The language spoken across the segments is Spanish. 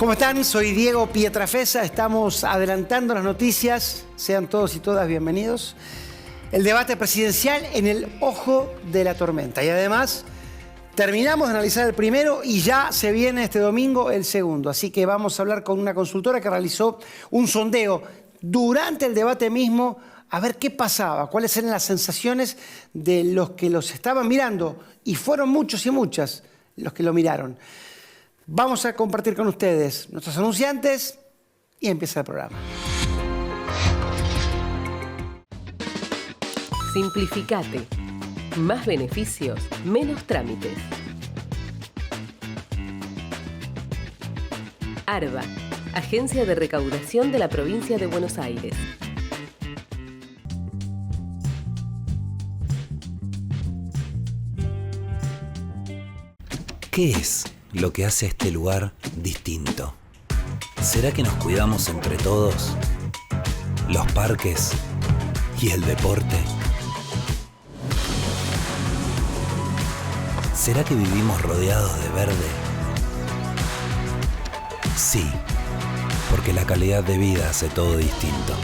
¿Cómo están? Soy Diego Pietrafesa. Estamos adelantando las noticias. Sean todos y todas bienvenidos. El debate presidencial en el ojo de la tormenta. Y además, terminamos de analizar el primero y ya se viene este domingo el segundo. Así que vamos a hablar con una consultora que realizó un sondeo durante el debate mismo a ver qué pasaba, cuáles eran las sensaciones de los que los estaban mirando. Y fueron muchos y muchas los que lo miraron. Vamos a compartir con ustedes nuestros anunciantes y empieza el programa. Simplificate. Más beneficios, menos trámites. ARBA, Agencia de Recaudación de la Provincia de Buenos Aires. ¿Qué es lo que hace a este lugar distinto? ¿Será que nos cuidamos entre todos? ¿Los parques y el deporte? ¿Será que vivimos rodeados de verde? Sí, porque la calidad de vida hace todo distinto.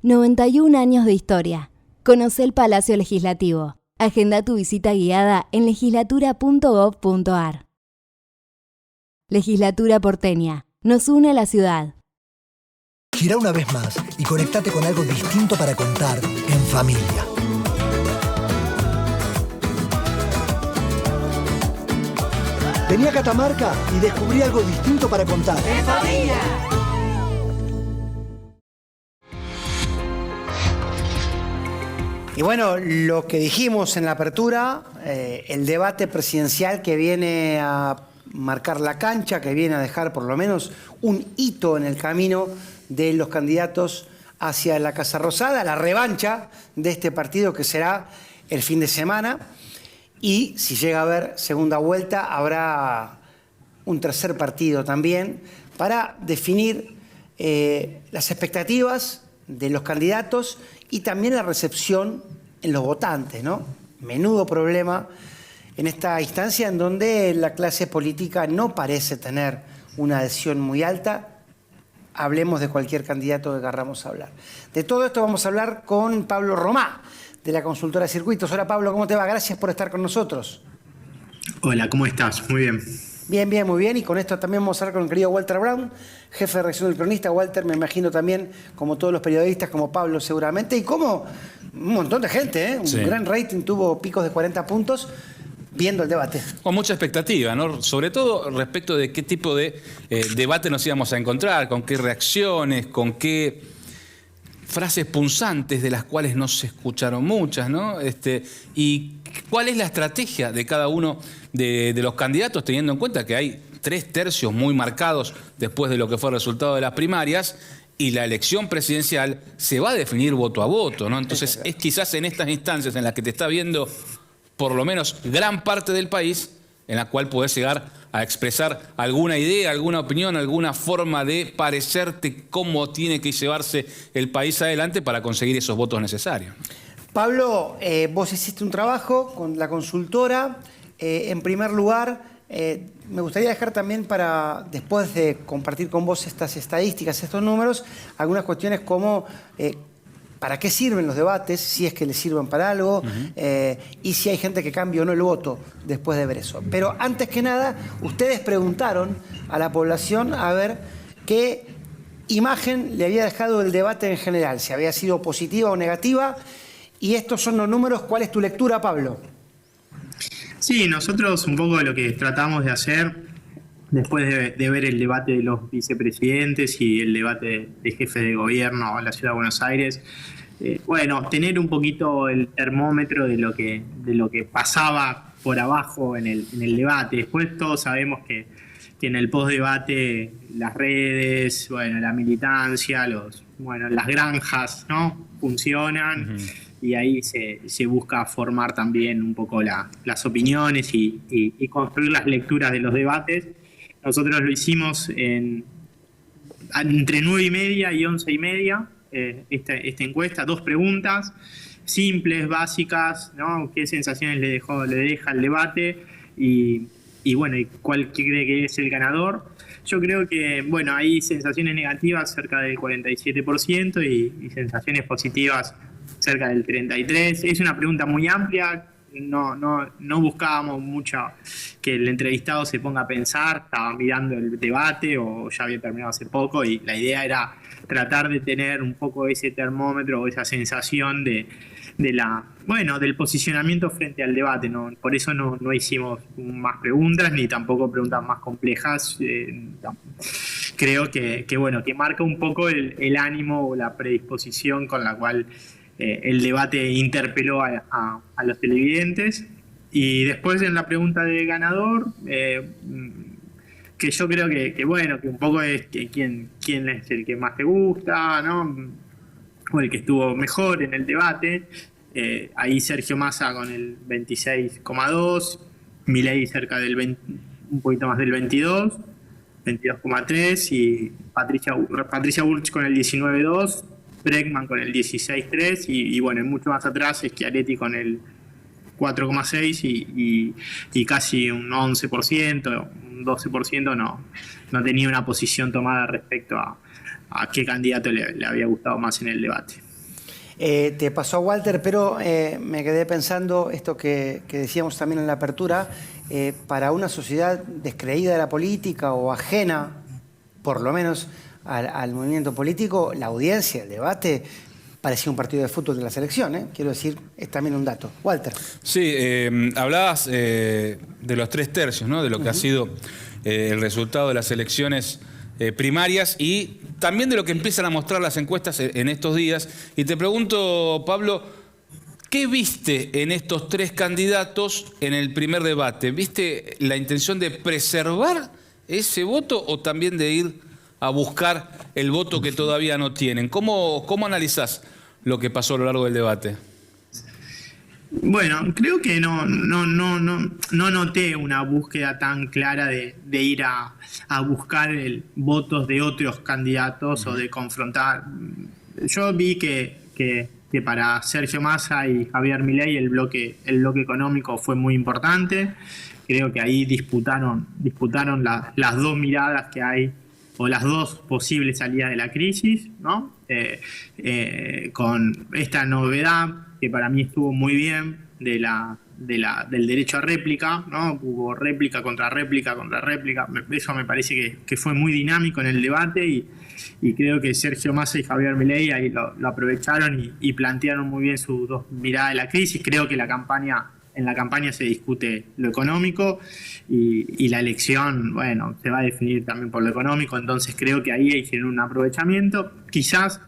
...91 años de historia. Conoce el Palacio Legislativo. Agenda tu visita guiada en legislatura.gov.ar. Legislatura porteña. Nos une a la ciudad. Gira una vez más y conectate con algo distinto para contar en familia. Vení a Catamarca y descubrí algo distinto para contar en familia. Y bueno, lo que dijimos en la apertura, el debate presidencial que viene a marcar la cancha, que viene a dejar por lo menos un hito en el camino de los candidatos hacia la Casa Rosada, la revancha de este partido que será el fin de semana. Y si llega a haber segunda vuelta, habrá un tercer partido también para definir las expectativas de los candidatos y también la recepción en los votantes, ¿no? Menudo problema en esta instancia en donde la clase política no parece tener una adhesión muy alta. Hablemos de cualquier candidato que querramos hablar. De todo esto vamos a hablar con Pablo Romá, de la consultora Circuitos. Hola Pablo, ¿cómo te va? Gracias por estar con nosotros. Hola, ¿cómo estás? Muy bien. Bien, muy bien. Y con esto también vamos a hablar con el querido Walter Brown, jefe de redacción del Cronista. Walter, me imagino también, como todos los periodistas, como Pablo seguramente, y como un montón de gente, ¿eh? Un gran rating, tuvo picos de 40 puntos viendo el debate. Con mucha expectativa, ¿no? Sobre todo respecto de qué tipo de debate nos íbamos a encontrar, con qué reacciones, con qué frases punzantes de las cuales no se escucharon muchas, ¿no? Y cuál es la estrategia de cada uno de los candidatos, teniendo en cuenta que hay 3/3 muy marcados después de lo que fue el resultado de las primarias y la elección presidencial se va a definir voto a voto, ¿no? Entonces es quizás en estas instancias en las que te está viendo por lo menos gran parte del país en la cual podés llegar a expresar alguna idea, alguna opinión, alguna forma de parecerte cómo tiene que llevarse el país adelante para conseguir esos votos necesarios. Pablo, vos hiciste un trabajo con la consultora. En primer lugar, me gustaría dejar también para, después de compartir con vos estas estadísticas, estos números, algunas cuestiones como para qué sirven los debates, si es que les sirven para algo, y si hay gente que cambia o no el voto después de ver eso. Pero antes que nada, ustedes preguntaron a la población a ver qué imagen le había dejado el debate en general, si había sido positiva o negativa, y estos son los números. ¿Cuál es tu lectura, Pablo? Sí, nosotros un poco lo que tratamos de hacer después de ver el debate de los vicepresidentes y el debate de jefes de gobierno en la Ciudad de Buenos Aires, bueno, tener un poquito el termómetro de lo que pasaba por abajo en el debate. Después todos sabemos que en el postdebate las redes, bueno, la militancia, las granjas, ¿no? Funcionan. Uh-huh. Y ahí se busca formar también un poco las opiniones y construir las lecturas de los debates. Nosotros lo hicimos entre 9:30 y 11:30, esta encuesta, 2 preguntas simples, básicas, ¿no? ¿Qué sensaciones le deja el debate? Y bueno, ¿y cuál cree que es el ganador? Yo creo que, bueno, hay sensaciones negativas cerca del 47% y sensaciones positivas cerca del 33%. Es una pregunta muy amplia, no buscábamos mucho que el entrevistado se ponga a pensar, estaba mirando el debate o ya había terminado hace poco, y la idea era tratar de tener un poco ese termómetro o esa sensación del posicionamiento frente al debate, ¿no? Por eso no hicimos más preguntas ni tampoco preguntas más complejas. Creo que marca un poco el ánimo o la predisposición con la cual el debate interpeló a los televidentes. Y después en la pregunta de ganador, que yo creo que un poco es quién es el que más te gusta, ¿no? O el que estuvo mejor en el debate. Ahí Sergio Massa con el 26,2%, Milei cerca del 20, un poquito más del 22,3%, y Patricia Bullrich con el 19,2%, Bregman con el 16,3% y bueno, mucho más atrás Schiaretti con el 4,6% y casi un 11%, un 12% no tenía una posición tomada respecto a qué candidato le había gustado más en el debate. Te pasó a Walter, pero me quedé pensando esto que decíamos también en la apertura, para una sociedad descreída de la política o ajena, por lo menos, al movimiento político, la audiencia, el debate, parecía un partido de fútbol de la selección, ¿eh? Quiero decir, es también un dato. Walter. Sí, hablabas de los 3/3, ¿no? De lo que ha sido el resultado de las elecciones primarias y también de lo que empiezan a mostrar las encuestas en estos días. Y te pregunto, Pablo, ¿qué viste en estos 3 candidatos en el primer debate? ¿Viste la intención de preservar ese voto o también de ir a buscar el voto que todavía no tienen? ¿Cómo analizás lo que pasó a lo largo del debate? Bueno, creo que no noté una búsqueda tan clara de ir a buscar votos de otros candidatos o de confrontar. Yo vi que para Sergio Massa y Javier Milei el bloque económico fue muy importante. Creo que ahí disputaron las 2 miradas que hay, o las 2 posibles salidas de la crisis, ¿no? Con esta novedad que para mí estuvo muy bien del derecho a réplica, ¿no? Hubo réplica contra réplica contra réplica. Eso me parece que fue muy dinámico en el debate y creo que Sergio Massa y Javier Milei ahí lo aprovecharon y plantearon muy bien sus 2 miradas de la crisis. Creo que en la campaña se discute lo económico y la elección, bueno, se va a definir también por lo económico, entonces creo que ahí hicieron un aprovechamiento. Quizás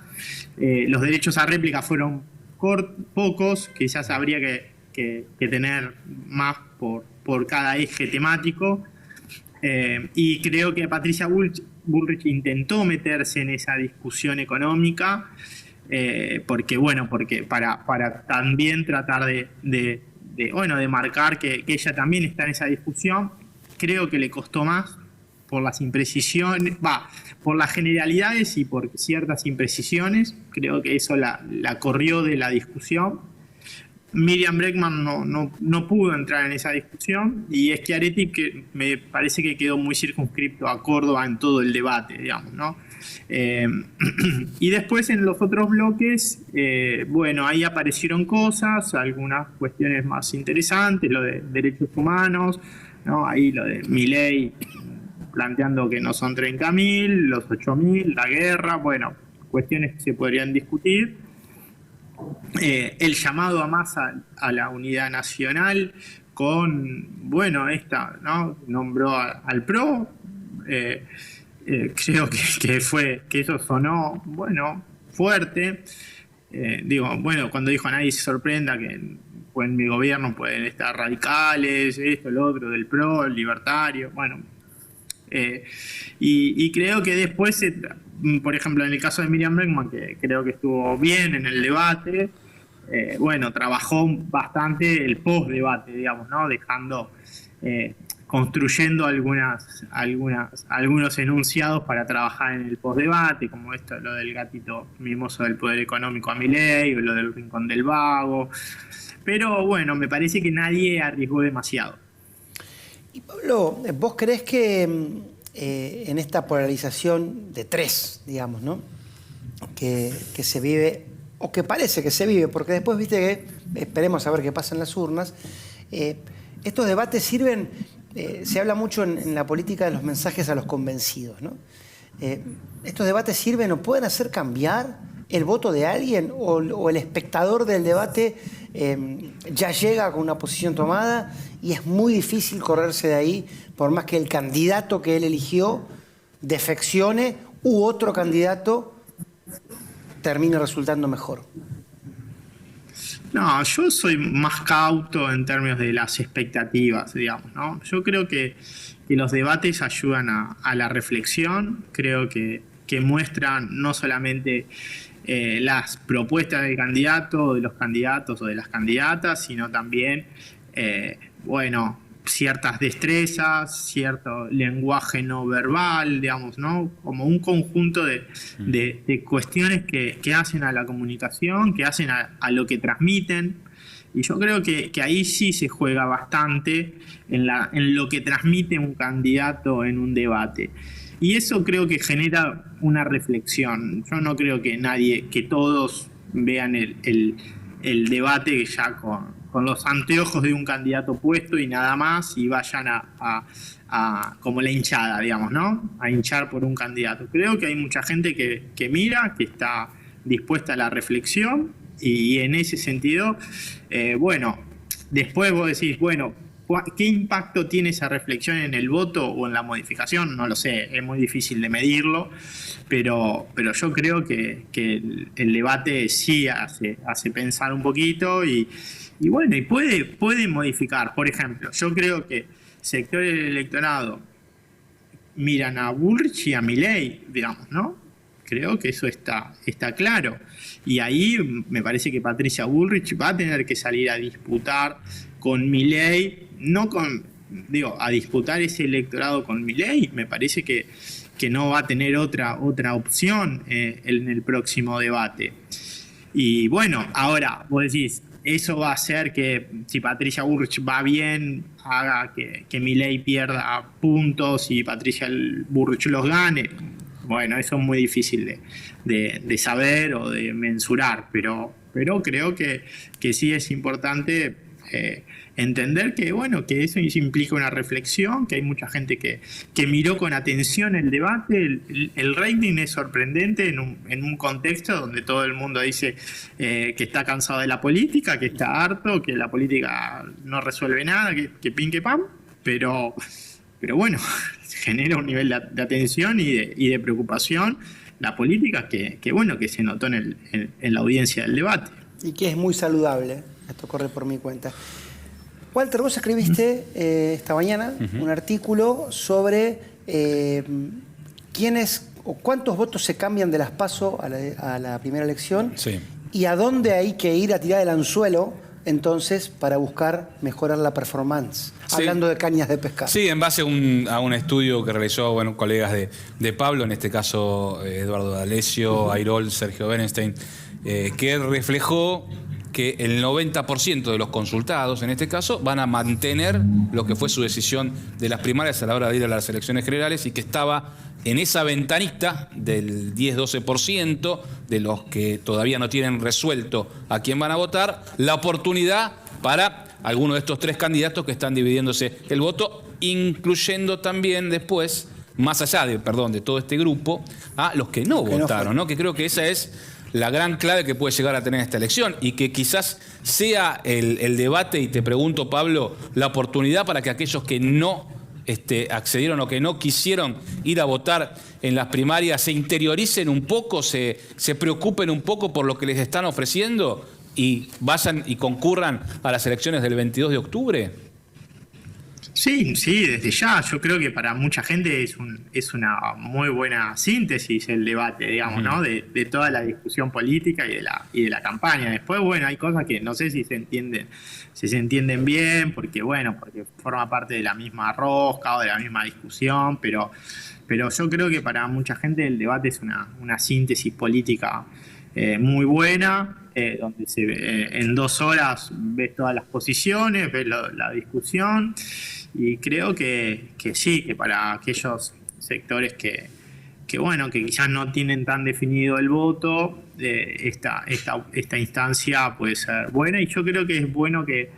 los derechos a réplica fueron pocos, quizás habría que tener más por cada eje temático, y creo que Patricia Bullrich intentó meterse en esa discusión económica, porque para también tratar de marcar que ella también está en esa discusión. Creo que le costó más por las imprecisiones, por las generalidades y por ciertas imprecisiones. Creo que eso la corrió de la discusión. Miriam Bregman no pudo entrar en esa discusión, y Schiaretti, que me parece que quedó muy circunscripto a Córdoba en todo el debate, digamos, ¿no? Y después en los otros bloques, ahí aparecieron cosas, algunas cuestiones más interesantes, lo de derechos humanos, ¿no? Ahí lo de Milei planteando que no son 30.000, los 8.000, la guerra, cuestiones que se podrían discutir. El llamado a Massa a la unidad nacional, bueno, ¿no? Nombró al PRO, creo que eso sonó, bueno, fuerte. Bueno, cuando dijo a nadie se sorprenda que en mi gobierno pueden estar radicales, esto, lo otro, del PRO, el libertario, bueno. Y creo que después, por ejemplo, en el caso de Miriam Bregman, que creo que estuvo bien en el debate, bueno, trabajó bastante el post-debate, digamos, ¿no? Construyendo algunos enunciados para trabajar en el post-debate, como lo del gatito mimoso del poder económico a Milei, o lo del rincón del vago. Pero bueno, me parece que nadie arriesgó demasiado. Y Pablo, ¿vos creés que en esta polarización de 3, digamos, ¿no? que se vive, o que parece que se vive, porque después, viste que esperemos a ver qué pasa en las urnas, estos debates sirven, se habla mucho en la política de los mensajes a los convencidos, ¿no? ¿Estos debates sirven o pueden hacer cambiar el voto de alguien, o el espectador del debate ya llega con una posición tomada y es muy difícil correrse de ahí, por más que el candidato que él eligió defeccione u otro candidato termine resultando mejor? No, yo soy más cauto en términos de las expectativas, digamos, ¿no? Yo creo que los debates ayudan a la reflexión, creo que muestran no solamente las propuestas del candidato, de los candidatos o de las candidatas, sino también, bueno, ciertas destrezas, cierto lenguaje no verbal, digamos, ¿no? Como un conjunto de cuestiones que hacen a la comunicación, que hacen a lo que transmiten. Y yo creo que ahí sí se juega bastante en lo que transmite un candidato en un debate. Y eso creo que genera una reflexión. Yo no creo que todos vean el debate ya con los anteojos de un candidato puesto y nada más, y vayan a como la hinchada, digamos, ¿no? A hinchar por un candidato. Creo que hay mucha gente que mira, que está dispuesta a la reflexión, y en ese sentido, bueno, después vos decís, bueno, ¿qué impacto tiene esa reflexión en el voto o en la modificación? No lo sé, es muy difícil de medirlo, pero yo creo que el debate sí hace pensar un poquito y bueno, y puede modificar. Por ejemplo, yo creo que sectores del electorado miran a Bullrich y a Milei, digamos, ¿no? Creo que eso está claro. Y ahí me parece que Patricia Bullrich va a tener que salir a disputar con Milei, a disputar ese electorado con Milei. Me parece que no va a tener otra opción en el próximo debate. Y bueno, ahora vos decís, eso va a hacer que si Patricia Bullrich va bien, haga que Milei pierda puntos y Patricia Bullrich los gane. Bueno, eso es muy difícil de saber o de mensurar, pero creo que sí es importante entender que, bueno, que eso implica una reflexión, que hay mucha gente que miró con atención el debate. El rating es sorprendente en un contexto donde todo el mundo dice que está cansado de la política, que está harto, que la política no resuelve nada, que pin que pam, pero bueno, genera un nivel de atención y de preocupación la política que se notó en la audiencia del debate. Y que es muy saludable, esto corre por mi cuenta. Walter, vos escribiste esta mañana un artículo sobre quiénes o cuántos votos se cambian de las PASO a la primera elección, sí, y a dónde hay que ir a tirar el anzuelo entonces para buscar mejorar la performance, sí, hablando de cañas de pescar. Sí, en base a un estudio que realizó colegas de Pablo, en este caso Eduardo D'Alessio, Airol, Sergio Berenstein, que reflejó que el 90% de los consultados, en este caso, van a mantener lo que fue su decisión de las primarias a la hora de ir a las elecciones generales, y que estaba en esa ventanita del 10-12% de los que todavía no tienen resuelto a quién van a votar, la oportunidad para alguno de estos 3 candidatos que están dividiéndose el voto, incluyendo también después, más allá de todo este grupo, a los que no votaron, ¿no? Que creo que esa es la gran clave que puede llegar a tener esta elección y que quizás sea el debate, y te pregunto, Pablo, la oportunidad para que aquellos que no accedieron o que no quisieron ir a votar en las primarias se interioricen un poco, se preocupen un poco por lo que les están ofreciendo y vayan y concurran a las elecciones del 22 de octubre? Sí, desde ya. Yo creo que para mucha gente es una muy buena síntesis el debate, digamos, ¿no? De toda la discusión política y de la campaña. Después, bueno, hay cosas que no sé si se entienden bien, porque forma parte de la misma rosca o de la misma discusión, pero yo creo que para mucha gente el debate es una síntesis política muy buena, donde en 2 horas ves todas las posiciones, ves la discusión, y creo que sí, que para aquellos sectores que quizás no tienen tan definido el voto, esta instancia puede ser buena, y yo creo que es bueno que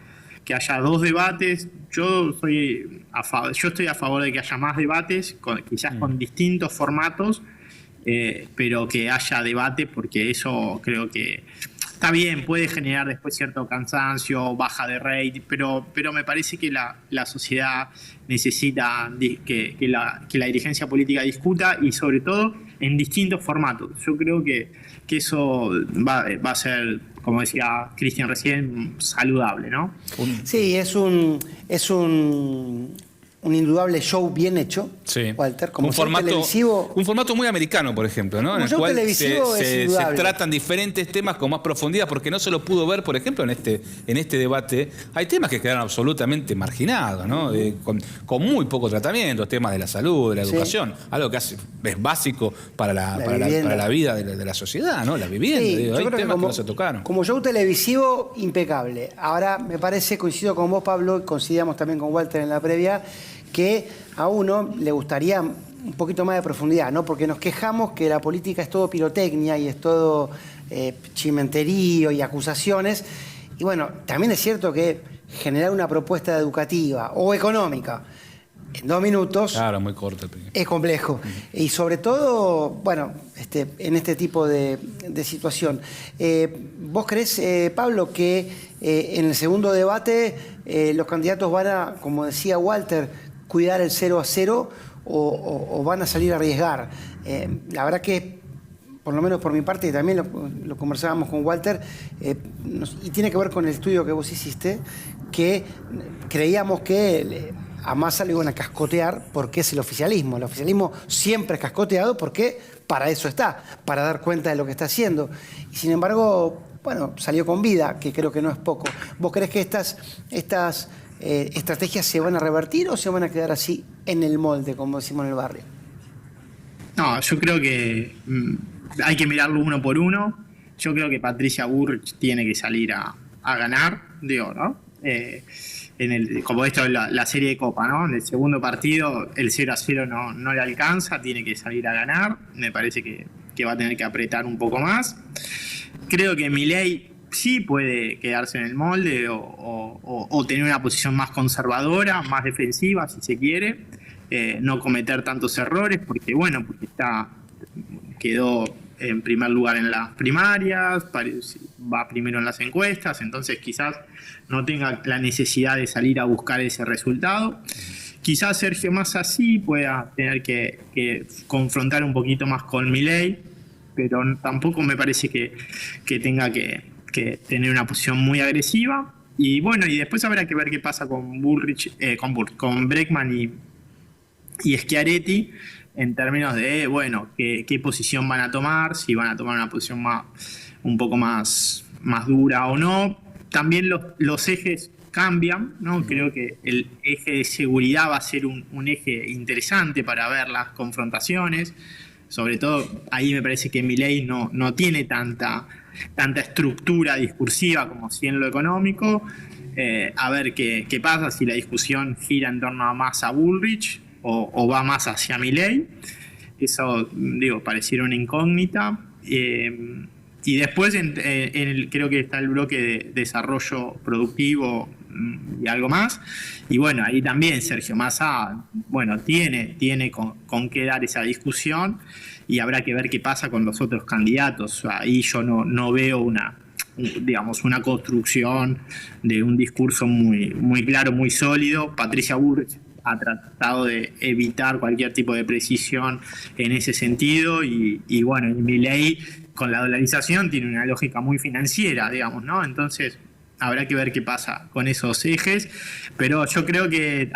haya 2 debates. Yo estoy a favor de que haya más debates, quizás con distintos formatos, pero que haya debate, porque eso creo que está bien, puede generar después cierto cansancio, baja de rating, pero me parece que la sociedad necesita que la dirigencia política discuta, y sobre todo en distintos formatos. Yo creo que eso va a ser, como decía Cristian recién, saludable, ¿no? Sí, es un indudable show bien hecho, Sí. Walter, como un show televisivo. formato muy americano, por ejemplo, ¿no? Como En el show cual televisivo es se indudable. tratan diferentes temas con más profundidad, porque no se lo pudo ver, por ejemplo, en este debate. Hay temas que quedaron absolutamente marginados, ¿no? Con muy poco tratamiento, temas de la salud, de la educación, algo que es básico para la vida de la sociedad, ¿no? La vivienda. Sí, Hay yo creo temas que no se tocaron. Como show televisivo, impecable. Ahora, me parece, coincido con vos, Pablo, coincidíamos también con Walter en la previa, que a uno le gustaría un poquito más de profundidad, ¿no? Porque nos quejamos que la política es todo pirotecnia y es todo chimenterío y acusaciones. Y bueno, también es cierto que generar una propuesta educativa o económica en 2 minutos... Claro, muy corto. Es complejo. Y sobre todo, bueno, en este tipo de situación. ¿Vos creés, Pablo, que en el segundo debate los candidatos van a, como decía Walter, cuidar el 0-0 o van a salir a arriesgar? La verdad que, por lo menos por mi parte, y también lo conversábamos con Walter, y tiene que ver con el estudio que vos hiciste, que creíamos que a Massa lo iban a cascotear porque es el oficialismo. El oficialismo siempre es cascoteado porque para eso está, para dar cuenta de lo que está haciendo. Y sin embargo, bueno, salió con vida, que creo que no es poco. ¿Vos creés que estas estrategias se van a revertir o se van a quedar así en el molde, como decimos en el barrio? No, yo creo que hay que mirarlo uno por uno. Yo creo que Patricia Bullrich tiene que salir a ganar, digo, ¿no? Como esto es la serie de Copa, ¿no? En el segundo partido el 0-0 no le alcanza, tiene que salir a ganar. Me parece que va a tener que apretar un poco más. Creo que Milei sí puede quedarse en el molde o tener una posición más conservadora, más defensiva, si se quiere, no cometer tantos errores, porque quedó en primer lugar en las primarias, va primero en las encuestas, entonces quizás no tenga la necesidad de salir a buscar ese resultado. Quizás Sergio Massa sí pueda tener que confrontar un poquito más con Milei, pero tampoco me parece que tenga que tener una posición muy agresiva. Y bueno, y después habrá que ver qué pasa con Bullrich, con Bregman y Schiaretti, en términos de, bueno, qué posición van a tomar, si van a tomar una posición un poco más dura o no. También los ejes cambian, ¿no? Creo que el eje de seguridad va a ser un eje interesante para ver las confrontaciones. Sobre todo, ahí me parece que Milei no tiene tanta estructura discursiva como si en lo económico. A ver qué pasa, si la discusión gira en torno a Massa Bullrich o va más hacia Milei. Eso, pareciera una incógnita. Y después creo que está el bloque de desarrollo productivo y algo más. Y bueno, ahí también Sergio Massa, bueno, tiene con qué dar esa discusión y habrá que ver qué pasa con los otros candidatos. Ahí yo no veo una construcción de un discurso muy claro, muy sólido. Patricia Bullrich ha tratado de evitar cualquier tipo de precisión en ese sentido y bueno, Milei con la dolarización tiene una lógica muy financiera, digamos, ¿no? Entonces habrá que ver qué pasa con esos ejes, pero yo creo que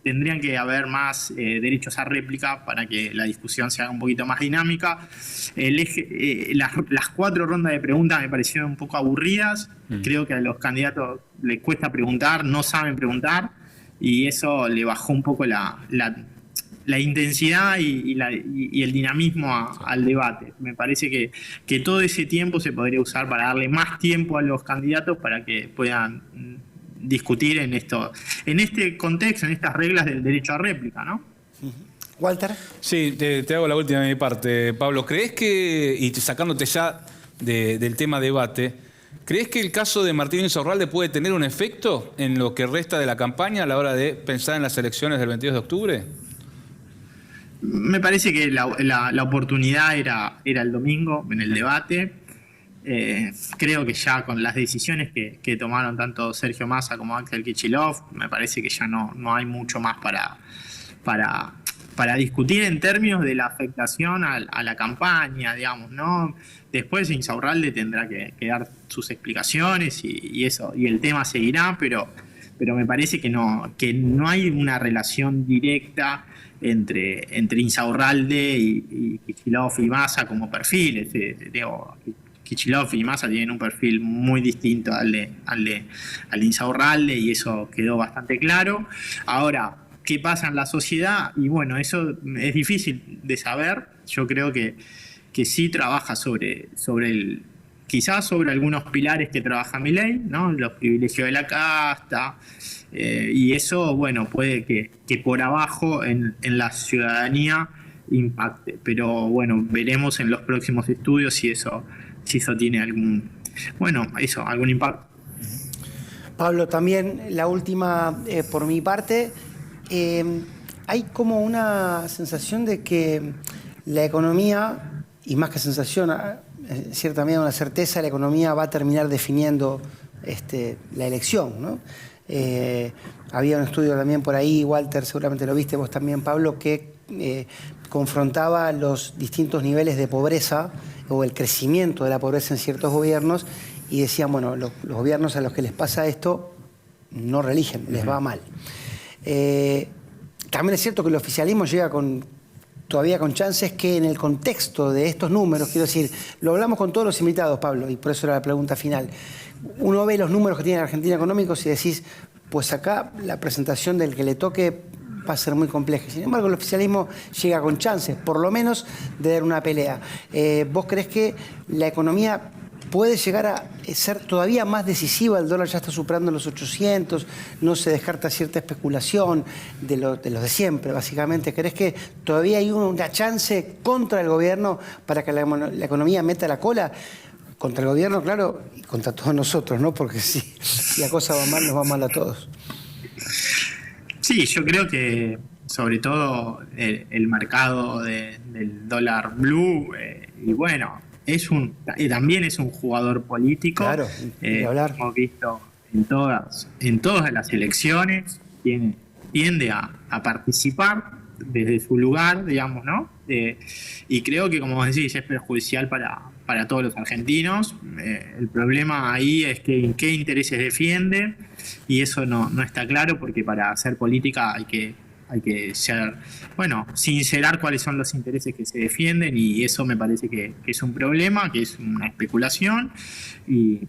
tendrían que haber más derechos a réplica para que la discusión se haga un poquito más dinámica. Las 4 rondas de preguntas me parecieron un poco aburridas. Creo que a los candidatos les cuesta preguntar, no saben preguntar, y eso le bajó un poco la intensidad y el dinamismo al debate. Me parece que todo ese tiempo se podría usar para darle más tiempo a los candidatos para que puedan discutir en este contexto, en estas reglas del derecho a réplica, ¿no? Walter. Sí, te hago la última de mi parte, Pablo. ¿Crees que, y sacándote ya del tema debate, ¿crees que el caso de Martín Insaurralde puede tener un efecto en lo que resta de la campaña a la hora de pensar en las elecciones del 22 de octubre? Me parece que la oportunidad era el domingo en el debate. Creo que ya con las decisiones que tomaron tanto Sergio Massa como Axel Kicillof, me parece que ya no hay mucho más para discutir en términos de la afectación a la campaña, digamos, ¿no? Después Insaurralde tendrá que dar sus explicaciones y el tema seguirá, pero me parece que no hay una relación directa entre Insaurralde y Kicillof y Massa como perfiles. Kicillof y Massa tienen un perfil muy distinto al de Insaurralde y eso quedó bastante claro. Ahora, ¿qué pasa en la sociedad? Y bueno, eso es difícil de saber. Yo creo que sí trabaja quizás sobre algunos pilares que trabaja Milei, ¿no? Los privilegios de la casta, y eso, bueno, puede que por abajo en la ciudadanía impacte. Pero bueno, veremos en los próximos estudios si eso tiene algún impacto. Pablo, también la última por mi parte. Hay como una sensación de que la economía, y más que sensación, en cierta medida una certeza, la economía va a terminar definiendo la elección, ¿no? Había un estudio también por ahí, Walter, seguramente lo viste vos también, Pablo, que confrontaba los distintos niveles de pobreza o el crecimiento de la pobreza en ciertos gobiernos y decían, bueno, los gobiernos a los que les pasa esto no reeligen, les va mal. También es cierto que el oficialismo llega todavía con chances que en el contexto de estos números, quiero decir, lo hablamos con todos los invitados, Pablo, y por eso era la pregunta final. Uno ve los números que tiene Argentina económicos y decís, pues acá la presentación del que le toque va a ser muy compleja. Sin embargo, el oficialismo llega con chances, por lo menos, de dar una pelea. ¿Vos creés que la economía puede llegar a ser todavía más decisiva? El dólar ya está superando los 800, no se descarta cierta especulación de los de siempre, básicamente. ¿Crees que todavía hay una chance contra el gobierno para que la economía meta la cola? Contra el gobierno, claro, y contra todos nosotros, ¿no? Porque si la cosa va mal, nos va mal a todos. Sí, yo creo que sobre todo el mercado del dólar blue, y bueno, también es un jugador político. Claro, hemos visto en todas las elecciones, tiende a participar desde su lugar, digamos, ¿no? Y creo que, como vos decís, es perjudicial para todos los argentinos. El problema ahí es que qué intereses defiende, y eso no está claro, porque para hacer política hay que sincerar cuáles son los intereses que se defienden, y eso me parece que es un problema, que es una especulación. Y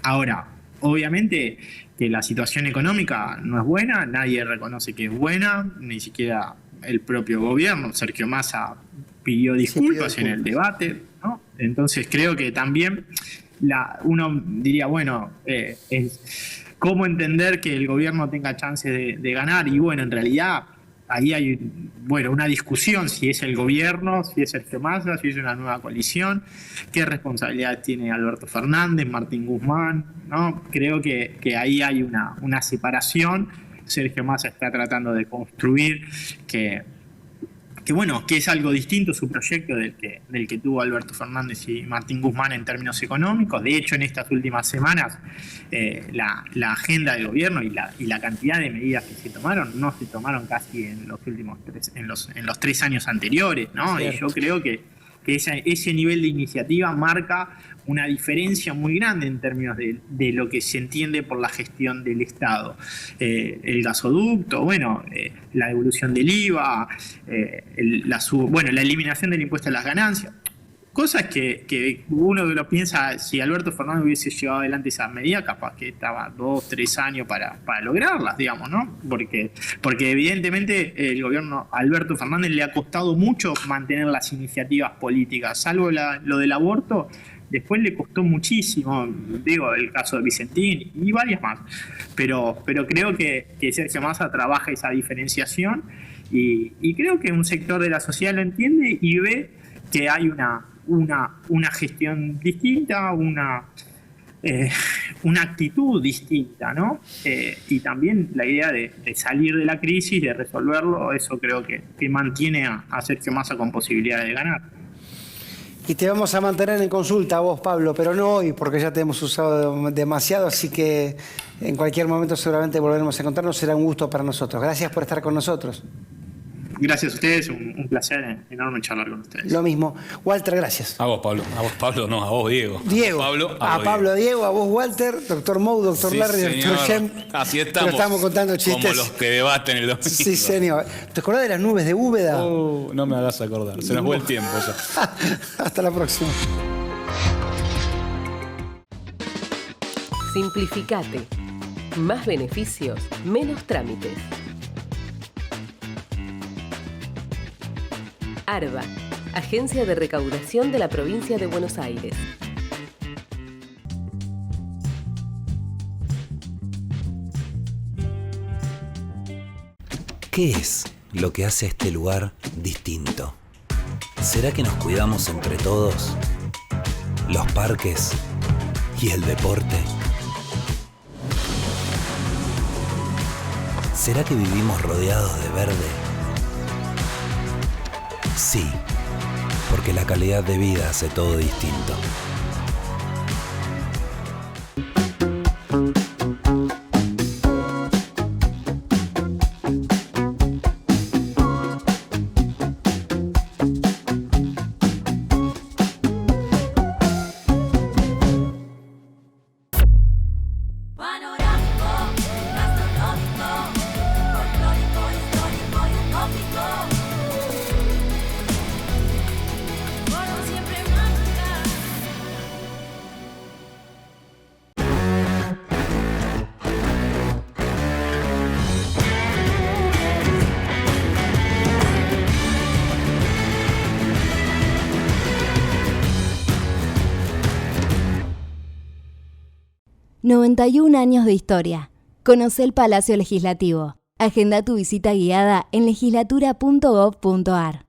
ahora, obviamente que la situación económica no es buena, nadie reconoce que es buena, ni siquiera el propio gobierno. Sergio Massa pidió disculpas en el debate, ¿no? Entonces creo que también uno diría, bueno, ¿cómo entender que el gobierno tenga chances de ganar? Y bueno, en realidad ahí hay, bueno, una discusión si es el gobierno, si es Sergio Massa, si es una nueva coalición, qué responsabilidad tiene Alberto Fernández, Martín Guzmán, ¿no? Creo que ahí hay una separación. Sergio Massa está tratando de construir que es algo distinto su proyecto del que tuvo Alberto Fernández y Martín Guzmán en términos económicos. De hecho, en estas últimas semanas, la agenda del gobierno y la cantidad de medidas que se tomaron no se tomaron casi en los últimos en los 3 años anteriores, ¿no? Y yo creo que ese nivel de iniciativa marca una diferencia muy grande en términos de lo que se entiende por la gestión del Estado. El gasoducto, la devolución del IVA, la eliminación del impuesto a las ganancias. Cosas que uno lo piensa, si Alberto Fernández hubiese llevado adelante esas medidas, capaz que estaba 2-3 años para lograrlas, digamos, ¿no? Porque evidentemente el gobierno Alberto Fernández le ha costado mucho mantener las iniciativas políticas, salvo lo del aborto. Después le costó muchísimo, digo, el caso de Vicentín y varias más. Pero creo que Sergio Massa trabaja esa diferenciación y creo que un sector de la sociedad lo entiende y ve que hay una gestión distinta, una actitud distinta, ¿no? Y también la idea de salir de la crisis, de resolverlo, eso creo que mantiene a Sergio Massa con posibilidades de ganar. Y te vamos a mantener en consulta a vos, Pablo, pero no hoy, porque ya te hemos usado demasiado, así que en cualquier momento seguramente volveremos a encontrarnos. Será un gusto para nosotros. Gracias por estar con nosotros. Gracias a ustedes, un placer enorme charlar con ustedes. Lo mismo. Walter, gracias. A vos, Pablo. A vos, Pablo, no, a vos, Diego. Diego. A Pablo, Diego, a vos, Walter, doctor Mou, doctor Sí, Larry, señor. doctor Shem. Así estamos. Pero estamos contando chistes. Como los que debaten el domingo. Sí, señor. ¿Te acordás de las nubes de Úbeda? No me hagas acordar. Se nos fue el tiempo ya. Hasta la próxima. Simplificate. Más beneficios, menos trámites. ARBA, Agencia de Recaudación de la Provincia de Buenos Aires. ¿Qué es lo que hace este lugar distinto? ¿Será que nos cuidamos entre todos? ¿Los parques y el deporte? ¿Será que vivimos rodeados de verde? Sí, porque la calidad de vida hace todo distinto. ...91 años de historia. Conoce el Palacio Legislativo. Agenda tu visita guiada en legislatura.gov.ar.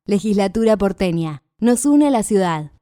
Legislatura porteña. Nos une a la ciudad.